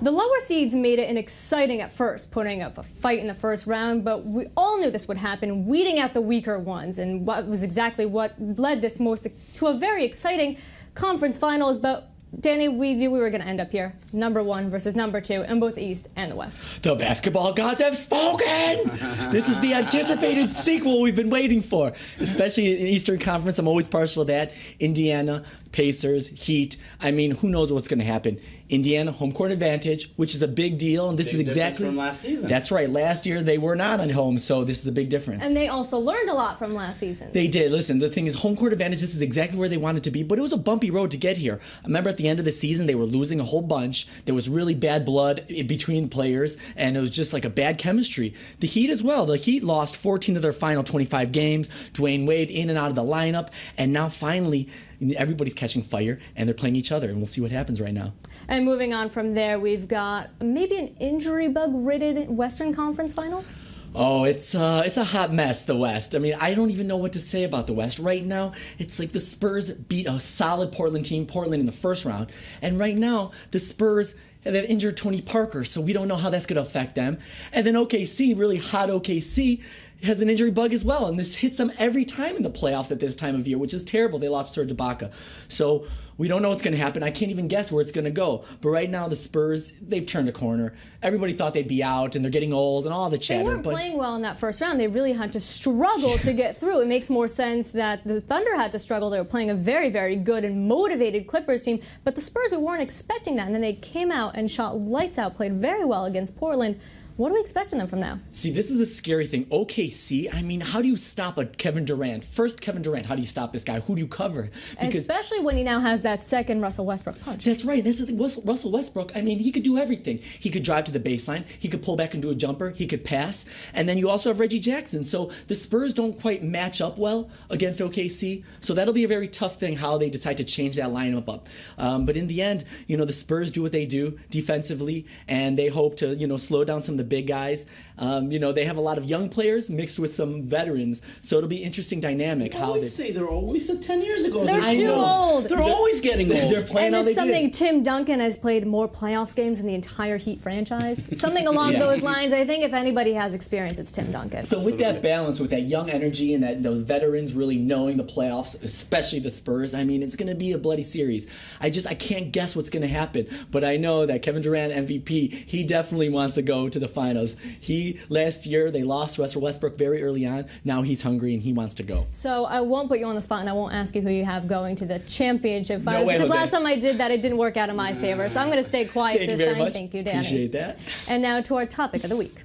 The lower seeds made it exciting at first, putting up a fight in the first round, but we all knew this would happen, weeding out the weaker ones, and what was exactly what led this most to a very exciting conference finals. But Danny, we knew we were going to end up here, #1 versus #2 in both the East and the West. The basketball gods have spoken! This is the anticipated sequel we've been waiting for, especially in the Eastern Conference. I'm always partial to that. Indiana, Pacers, Heat. I mean, who knows what's going to happen? Indiana, home court advantage, which is a big deal, and this is exactly from last season. That's right. Last year they were not on home, so this is a big difference. And they also learned a lot from last season. They did. Listen, the thing is, home court advantage, this is exactly where they wanted to be, but it was a bumpy road to get here. I remember at the end of the season, they were losing a whole bunch. There was really bad blood between the players, and it was just like a bad chemistry. The Heat as well. The Heat lost 14 of their final 25 games. Dwayne Wade in and out of the lineup, and now finally everybody's catching fire, and they're playing each other, and we'll see what happens right now. And moving on from there, we've got maybe an injury bug-riddled Western Conference final? Oh, it's a hot mess, the West. I mean, I don't even know what to say about the West. Right now, it's like the Spurs beat a solid Portland team, Portland in the first round, and right now, the Spurs have injured Tony Parker, so we don't know how that's going to affect them. And then OKC, really hot OKC, has an injury bug as well, and this hits them every time in the playoffs at this time of year, which is terrible. They lost Serge Ibaka. So we don't know what's going to happen. I can't even guess where it's going to go. But right now, the Spurs, they've turned a corner. Everybody thought they'd be out, and they're getting old, and all the chatter. They weren't playing well in that first round. They really had to struggle to get through. It makes more sense that the Thunder had to struggle. They were playing a very, very good and motivated Clippers team. But the Spurs, we weren't expecting that. And then they came out and shot lights out, played very well against Portland. What are we expecting them from now? See, this is a scary thing. OKC, I mean, how do you stop a Kevin Durant? First, Kevin Durant, how do you stop this guy? Who do you cover? Because especially when he now has that second Russell Westbrook punch. That's right. That's the thing. Russell Westbrook, I mean, he could do everything. He could drive to the baseline. He could pull back and do a jumper. He could pass. And then you also have Reggie Jackson. So the Spurs don't quite match up well against OKC. So that'll be a very tough thing how they decide to change that lineup up. But in the end, the Spurs do what they do defensively, and they hope to, slow down some of the big guys. They have a lot of young players mixed with some veterans, so it'll be interesting dynamic. They're always 10 years ago. They're too old. They're always getting old. They're playing and how there's they something did. Tim Duncan has played more playoffs games in the entire Heat franchise. Something along those lines. I think if anybody has experience, it's Tim Duncan. So with that balance, with that young energy and that the veterans really knowing the playoffs, especially the Spurs, I mean, it's going to be a bloody series. I can't guess what's going to happen, but I know that Kevin Durant, MVP, he definitely wants to go to the finals. Last year, they lost Russell Westbrook very early on. Now he's hungry and he wants to go. So I won't put you on the spot and I won't ask you who you have going to the championship finals. No way, because Jose. last time I did that, it didn't work out in my favor. So I'm going to stay quiet Thank this you very time. much. Thank you, Danny. Appreciate that. And now to our topic of the week.